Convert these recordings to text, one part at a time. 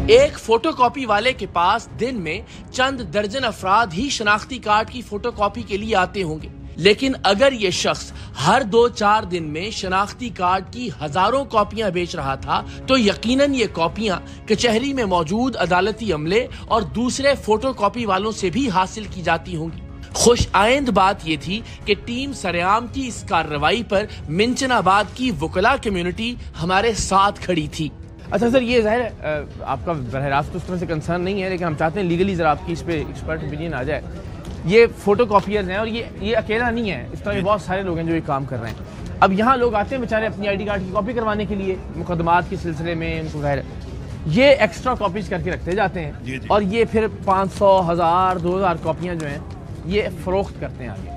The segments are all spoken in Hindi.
एक फोटोकॉपी वाले के पास दिन में चंद दर्जन अफराद ही शनाख्ती कार्ड की फोटोकॉपी के लिए आते होंगे, लेकिन अगर ये शख्स हर 2-4 दिन में शनाख्ती कार्ड की हजारों कॉपियां बेच रहा था तो यकीनन ये कॉपियां कचहरी में मौजूद अदालती अमले और दूसरे फोटोकॉपी वालों से भी हासिल की जाती होंगी। खुश आइंद बात यह थी कि टीम सरेआम की इस कार्रवाई पर मिंचनाबाद की वकला कम्युनिटी हमारे साथ खड़ी थी। अच्छा सर, ये ज़ाहिर है आपका बरह रास्त तो उस तरह से कंसर्न नहीं है, लेकिन हम चाहते हैं लीगली ज़रा आपकी इस पे एक्सपर्ट ओपिनियन आ जाए। ये फोटो कॉपियर्स हैं और ये अकेला नहीं है, इस तरह के बहुत सारे लोग हैं जो ये काम कर रहे हैं। अब यहाँ लोग आते हैं बेचारे अपनी ID कार्ड की कॉपी करवाने के लिए, मुकदमात के सिलसिले में उनको ज़ाहिर ये एक्स्ट्रा कॉपीज करके रखते जाते हैं और ये फिर 500, 1000, 2000 कॉपियाँ जो हैं ये फरोख्त करते हैं आगे।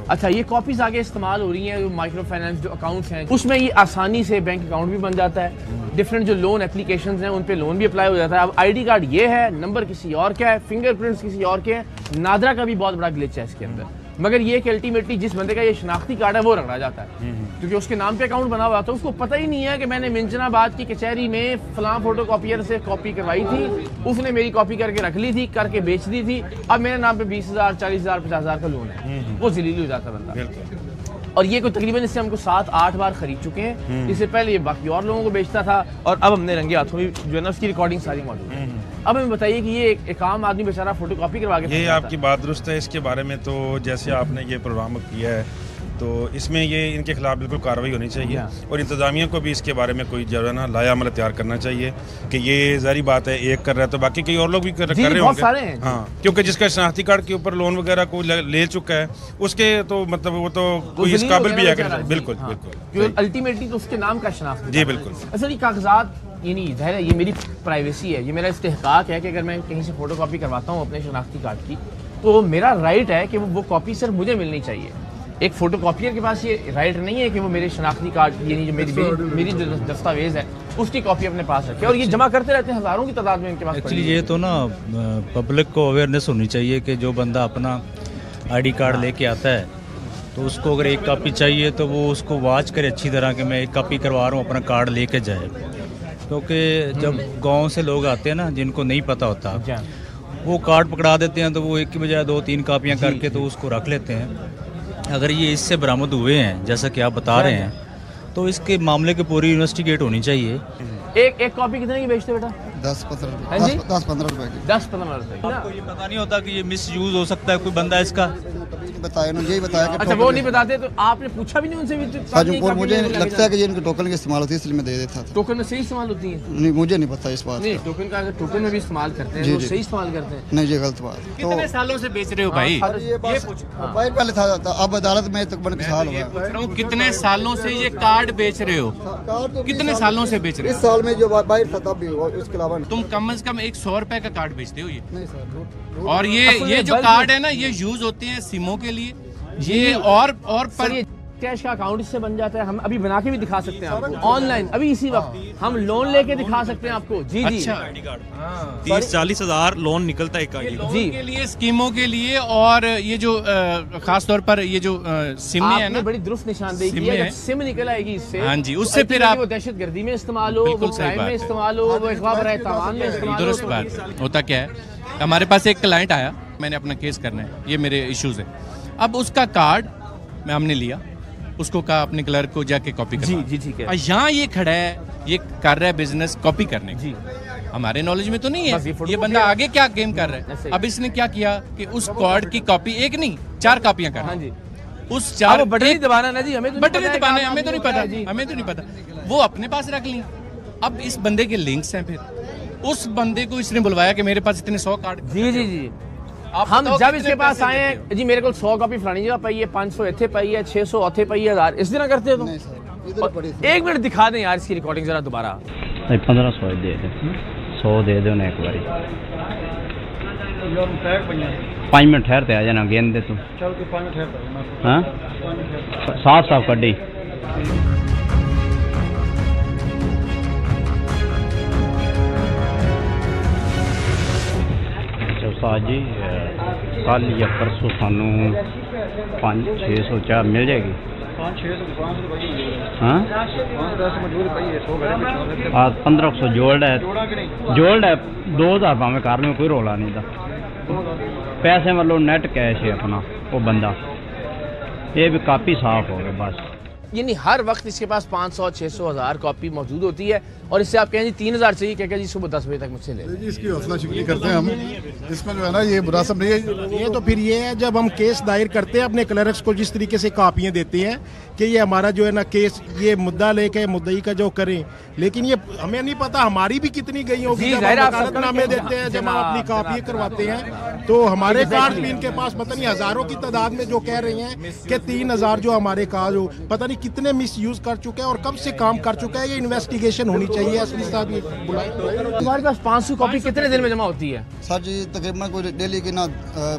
अच्छा, ये कॉपीज आगे इस्तेमाल हो रही हैं, माइक्रो फाइनेंस जो अकाउंट्स हैं उसमें ये आसानी से बैंक अकाउंट भी बन जाता है, डिफरेंट जो लोन एप्लीकेशंस हैं उन पे लोन भी अप्लाई हो जाता है। अब ID कार्ड ये है, नंबर किसी और का है, फिंगरप्रिंट्स किसी और के हैं। नादरा का भी बहुत बड़ा ग्लिच है इसके अंदर, मगर ये कि अल्टीमेटली जिस बंदे का ये शनाख्ती कार्ड है वो रगड़ा जाता है क्योंकि उसके नाम पे अकाउंट बना हुआ था, उसको पता ही नहीं है कि मैंने मिंचनाबाद की कचहरी में फलां फोटो कॉपियर से कॉपी करवाई थी, उसने मेरी कॉपी करके रख ली थी, करके बेच दी थी, अब मेरे नाम पे 20,000, 40,000, 50,000 का लोन है, वो ज़लील हो जाता बंदा। और ये कोई तकरीबन इससे हमको 7-8 बार खरीद चुके हैं। इससे पहले ये बाकी और लोगों को बेचता था और अब हमने रंगे हाथों में जो है ना उसकी रिकॉर्डिंग सारी मौजूद है। अब हमें बताइए कि ये एक आम आदमी बेचारा फोटो कॉपी करवा के, ये आपकी बात दुरुस्त है। इसके बारे में तो जैसे आपने ये प्रोग्राम किया है तो इसमें ये इनके खिलाफ बिल्कुल कार्रवाई होनी चाहिए और इंतजामिया को भी इसके बारे में कोई जो है ना लाया अमल तैयार करना चाहिए कि ये जारी बात है, एक कर रहा है तो बाकी कई और लोग भी कर रहे होंगे। हाँ, क्योंकि जिसका शनाख्ती कार्ड के ऊपर लोन वगैरह को ले चुका है उसके तो मतलब वो तो कोई इस काबिल भी है। बिल्कुल बिल्कुल, अल्टीमेटली तो उसके नाम का शनाख्ती। जी बिल्कुल। असल ये कागजात ये नहीं ज़ाहिर है, ये मेरी प्राइवेसी है, ये मेरा इस्तेहकाक है कि अगर मैं कहीं से फोटो कॉपी करवाता हूँ अपने शनाख्ती कार्ड की तो मेरा राइट है कि वो कॉपी सिर्फ मुझे मिलनी चाहिए। एक फोटो कॉपियर के पास ये राइट नहीं है कि वो मेरे शनाख्ती कार्ड यानी जो मेरी जो दस्तावेज है उसकी कॉपी अपने पास रखे, और ये जमा करते रहते हैं हज़ारों की तादाद में इनके पास। एक्चुअली ये तो ना पब्लिक को अवेयरनेस होनी चाहिए कि जो बंदा अपना ID कार्ड लेके आता है तो उसको अगर एक कॉपी चाहिए तो वो उसको वॉच करे अच्छी तरह कि मैं एक कॉपी करवा रहा हूँ, अपना कार्ड लेके जाए। क्योंकि जब गाँव से लोग आते हैं ना जिनको नहीं पता होता वो कार्ड पकड़ा देते हैं तो वो एक की बजाय 2-3 कापियाँ करके तो उसको रख लेते हैं। अगर ये इससे बरामद हुए हैं जैसा कि आप बता रहे हैं तो इसके मामले की पूरी इन्वेस्टिगेट होनी चाहिए। एक कॉपी कितने की बेचते बेटा? 10-15 रुपए की। 10-15 रुपए। आपको ये पता नहीं होता कि ये मिस यूज हो सकता है कोई बंदा इसका? बताया ना, यही बताया कि अच्छा वो नहीं बताते तो आपने पूछा भी नहीं उनसे? और मुझे लगता है कि ये इनके टोकन का इस्तेमाल होती है इसलिए मैं दे देता था। टोकन में सही इस्तेमाल होती है? नहीं, मुझे नहीं पता इस बात। नहीं, टोकन का अगर टोकन में भी इस्तेमाल करते हैं तो सही इस्तेमाल करते हैं। नहीं, ये गलत बात। कितने सालों से बेच रहे हो भाई? पहले था, अब अदालत में तकरीबन साल हुआ। कितने सालों से ये कार्ड बेच रहे हो? कितने सालों से बेच रहे हो? इस साल में जो बाहर था तब भी, उसके अलावा तुम कम से कम 100 रुपए का कार्ड बेचते हो ये? और ये जो कार्ड है ना ये यूज होते हैं सिमों के लिए, ये और पर ये कैश का अकाउंट इससे बन जाता है। हम अभी बना के भी दिखा सकते हैं आपको ऑनलाइन, अभी इसी वक्त हम लोन लेके दिखा सकते हैं आपको। जी जी, अच्छा, 30-40 हज़ार लोन निकलता है जी के लिए, स्कीमों के लिए। और ये जो खास तौर पर ये जो सिम है ना, बड़ी दुरुस्त निशानदेही की है। सिम निकल आएगी इससे, हाँ जी, उससे फिर आप दहशतगर्दी में इस्तेमाल हो, वो क्राइम में इस्तेमाल हो, वो अगवा बराए तावान में इस्तेमाल हो। दुरुस्त बात। होता क्या है, हमारे पास एक क्लाइंट आया, मैंने अपना केस करना है, ये मेरे इश्यूज है। अब उसका कार्ड मैं हमने लिया, उसको कहा अपने क्लर्क को जाके कॉपी करवा। जी ठीक है। यहाँ ये खड़ा है, ये कर रहा है बिजनेस कॉपी करने की। हमारे नॉलेज में तो नहीं है ये बंदा आगे क्या गेम कर रहा है। अब इसने क्या किया कि उस कार्ड की कॉपी एक नहीं 4 कॉपियां कर। हाँ जी, उस 4 बटन दबाना ना जी, हमें बटन दबाना, हमें तो नहीं पता, हमें तो नहीं पता। वो अपने पास रख ली। अब इस बंदे के लिंक्स हैं, फिर उस बंदे को इसने बुलवाया कि मेरे पास इतने 100 कार्ड। जी हम जब इसके पास आए हैं जी, मेरे को 100 कॉपी फलानी जगह पाई है, 500 इतने पाई है, 600 उथे पाई है, 1000 इस दिन करते हो तो? एक मिनट दिखा दें यार इसकी रिकॉर्डिंग जरा दोबारा। 1500 दे दे, 100 दे दो ना एक बारी। 5 मिनट ठहरते आ जाना, गेंद दे तू। चल के 5 मिनट ठहरते। हाँ, साफ कड्डी। जी कल या परसों सानू 500-600 चाह मिल जाएगी। हाँ 1500 जोल्ड है 2000 भावे कार में कोई रोला नहीं था पैसे मतलब नेट कैश है अपना वो बंदा ये भी काफ़ी साफ हो गया बस यानी हर वक्त इसके पास 500, 600, 1000 कॉपी मौजूद होती है और इससे आप कहें जी 3000 चाहिए क्या जी सुबह 10 बजे तक मुझसे ले जी इसकी हौसला शिकनी करते हैं हम इसमें जो है ना ये मुनासिब नहीं है ये तो फिर ये है जब हम केस दायर करते हैं अपने क्लर्क्स को जिस तरीके से कापियां देते हैं कि ये हमारा जो है ना केस ये मुद्दा लेके मुद्दई का जो करें लेकिन ये हमें नहीं पता हमारी भी कितनी गई होगी जब हम वकालतनामे देते हैं जब हम अपनी कापियां करवाते हैं तो हमारे कार्ड भी इनके पास पता नहीं हजारों की तादाद में जो कह रही हैं कि 3000 जो हमारे कार्ड हो पता नहीं कितने मिस यूज कर चुके हैं और कब से काम कर चुका है ये इन्वेस्टिगेशन होनी चाहिए असली साहब ये हमारे पास 500 कॉपी कितने दिन में जमा होती है सर जी तकरीबन कोई डेली की ना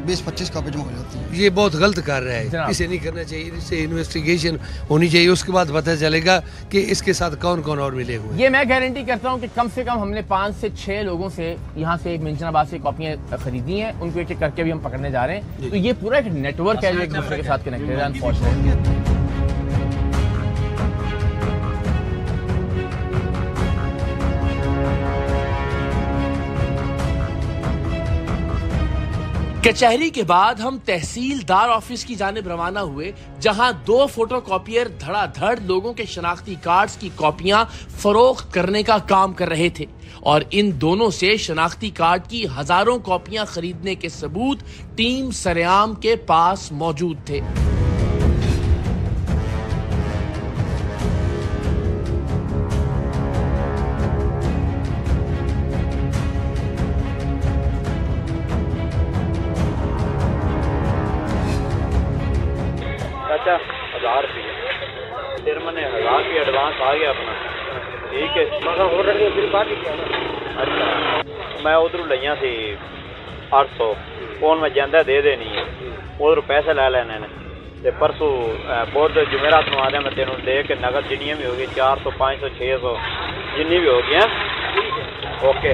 20-25 कॉपी जमा हो जाती है ये बहुत गलत कर रहा है इसे नहीं करना चाहिए इससे इन्वेस्टिगेशन होनी चाहिए उसके बाद पता चलेगा कि इसके साथ कौन कौन और मिले हुए ये मैं गारंटी करता हूँ कि कम से कम हमने 5 से 6 लोगों से यहाँ से मिंजनाबाद से कॉपियाँ खरीदी हैं उनको एक एक करके भी हम पकड़ने जा रहे हैं तो ये पूरा एक नेटवर्क है जो एक दूसरे के साथ कनेक्टेड है अनफॉर्चुनेटली कचहरी के बाद हम तहसीलदार ऑफिस की जानिब रवाना हुए जहां 2 फोटोकॉपियर धड़ाधड़ लोगों के शनाख्ती कार्ड्स की कॉपियां फरोख्त करने का काम कर रहे थे और इन दोनों से शनाख्ती कार्ड की हजारों कॉपियां खरीदने के सबूत टीम सरेआम के पास मौजूद थे। अच्छा 1000 रुपये फिर मैंने 1000 रुपये एडवांस आ गया अपना ठीक है फिर बात किया ना अच्छा मैं उधर लिया थी 800 फोन में जाता दे देनी है उधर पैसे ले लेने ने ते परसों बहुत जुमेरात में आ जाए मैं तेनों दे के नगद जिन्नी भी होगी 400, 500, 600 जिन्नी भी होगी हैं ओके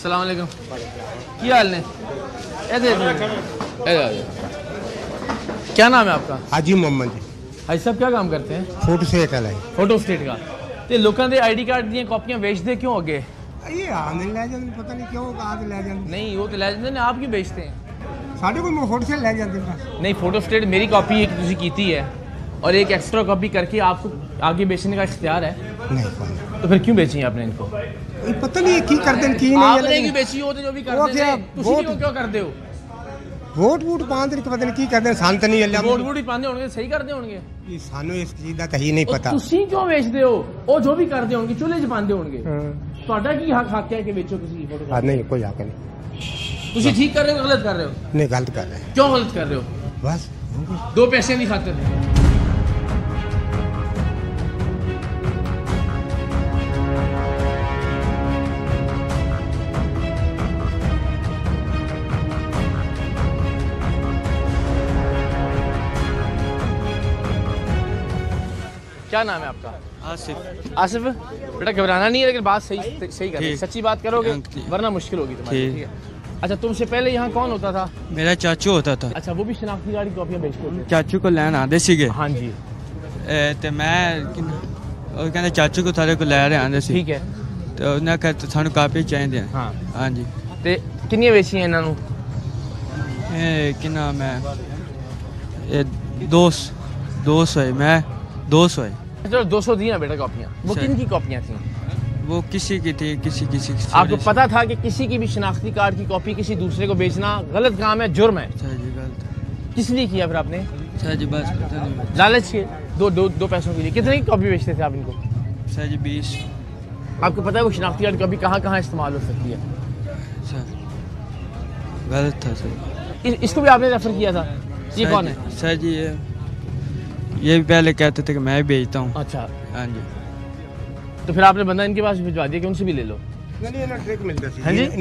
अस्सलाम वालेकुम क्या हाल है ऐसे क्या नाम है आपका हाजी मोहम्मद जी हाजी साहब क्या काम करते हैं फोटो स्टेट का फोटो स्टेट का तो लोगों के आईडी कार्ड दी कॉपियां बेचते क्यों अगे ये आने ले जाते पता नहीं क्यों कहां से ले जाते नहीं वो तो ले जाते ने आप क्यों बेचते हैं साढ़े को फोटो स्टेट ले जाते नहीं फोटो स्टेट मेरी कॉपी एक तुसी कीती है और एक एक्स्ट्रा कॉपी करके आपको आगे बेचने का इख्तियार है नहीं तो फिर क्यों बेची आपने इनको पता नहीं की करते हैं की नहीं आपने की बेची हो तो जो भी करते हैं तुसी क्यों करते हो वोट पांदे पता नहीं की करते शांत नहीं है वोट ही पांदे होंगे सही करते होंगे ये सानू इस चीज का कहीं नहीं पता तुसी क्यों बेचदे हो ओ जो भी करते होंगे चूल्हे च पांदे होंगे ਤੁਹਾਡਾ ਕੀ ਹੱਕ ਹੈ ਕਿ ਵੇਚੋ ਤੁਸੀਂ ਫੋਟੋ नहीं कोई हक नहीं ਤੁਸੀਂ ठीक कर रहे हो गलत कर रहे हो नहीं गलत कर रहे हैं क्यों गलत कर रहे हो बस 2 पैसे नहीं खाते क्या नाम है आपका आसिफ आसिफ बेटा घबराना नहीं है लेकिन बात सही कर सच्ची बात करोगे वरना मुश्किल होगी तुम्हारी ठीक है अच्छा तुमसे पहले यहाँ कौन होता था मेरा चाचू होता था अच्छा वो भी शनाख्ती कार्ड की कॉपियां बेचते थे चाचू को लैन आते सीगे हाँ जी ते मैं कहते चाचू को थारे को लै रहे आंदे सी ठीक है तो उन्हें कहते सानू कापी चाहिए हाँ हाँ जी ते कितनी बेचियां इन्हां नूं कि नाम है 200 है मैं 200 है चलो 200 दी ना बेटा कॉपियां वो किन की कॉपियां थी वो किसी की थी किसी आपको पता था कि किसी की भी शनाख्ती कार्ड की कॉपी किसी दूसरे को बेचना गलत काम है जुर्म है सर जी गलत किस लिए किया फिर आपने सर जी बस पता नहीं लालच के दो पैसों के लिए कितने की कॉपी बेचते थे आप इनको सर जी 20 आपको पता है वो शनाख्ती कार्ड कॉपी कहाँ इस्तेमाल हो सकती है सर गलत था सर इसको भी आपने रेफर किया था ये कौन है सर जी ये भी पहले कहते थे कि मैं भी बेचता हूँ अच्छा हाँ जी तो फिर आपने बंदा इनके पास भिजवा दिया कि उनसे भी ले लो। ट्रिक मिलता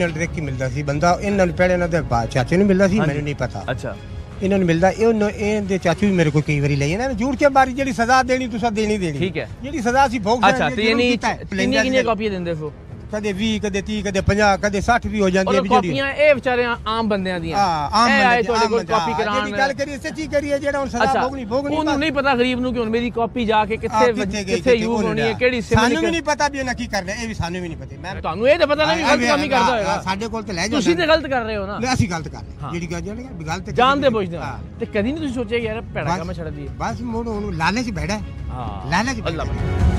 ट्रिक मिलता सी बंदा इन्होंने पहले इन्होंने चाचे ने मिलता सी मैंने नहीं पता। अच्छा इन्होंने मिलता ये चाचू भी मेरे को कई बारी ले ना झूठ के बारी जी सजा देनी तुसा देनी देनी ठीक है जी सजा सी भोग। अच्छा तो ये नहीं कितनी कॉपी देंदे हो कदे 20 कदे 30 कदे 50 कदे 60 भी हो जाती है कॉपियां ए बेचारे आम बंदियां दी आम आए ਤੁਹਾਡੇ ਕੋਲ ਕਾਪੀ ਕਰਾਉਣ ਜਿਹੜੀ ਗੱਲ ਕਰੀਏ ਸੱਚੀ ਕਰੀਏ ਜਿਹੜਾ ਹੁਣ ਸਜ਼ਾ ਭੋਗਣੀ ਉਹਨੂੰ ਨਹੀਂ ਪਤਾ ਗਰੀਬ ਨੂੰ ਕਿ ਹੁਣ ਮੇਰੀ ਕਾਪੀ ਜਾ ਕੇ ਕਿੱਥੇ ਯੂਜ਼ ਹੋਣੀ ਹੈ ਕਿਹੜੀ ਸਿਮ ਸਾਨੂੰ ਵੀ ਨਹੀਂ ਪਤਾ ਵੀ ਇਹਨਾਂ ਕੀ ਕਰਨਾ ਇਹ ਵੀ ਸਾਨੂੰ ਵੀ ਨਹੀਂ ਪਤਾ ਮੈਂ ਤੁਹਾਨੂੰ ਇਹ ਤਾਂ ਪਤਾ ਨਹੀਂ ਗਲਤ ਕੰਮ ਹੀ ਕਰਦਾ ਹੋਏਗਾ ਸਾਡੇ ਕੋਲ ਤੇ ਲੈ ਜਾਓ ਤੁਸੀਂ ਤੇ ਗਲਤ ਕਰ ਰਹੇ ਹੋ ਨਾ ਅਸੀਂ ਗਲਤ ਕਰ ਰਹੇ ਜਿਹੜੀ ਗੱਲ ਜਾਣਗੇ ਗਲਤ ਜਾਣਦੇ ਬੁੱਝਦੇ ਤੇ ਕਦੀ ਨਹੀਂ ਤੁਸੀਂ ਸੋਚਿਆ ਯਾਰ ਭੈੜਾ ਕੰਮ ਛੱਡ ਦਈਏ ਬਸ ਮੋੜ ਉਹਨੂੰ ਲਾਲਚ ਬੈਠਾ ਹਾਂ ਲਾਲਚ ਅੱਲਾਹ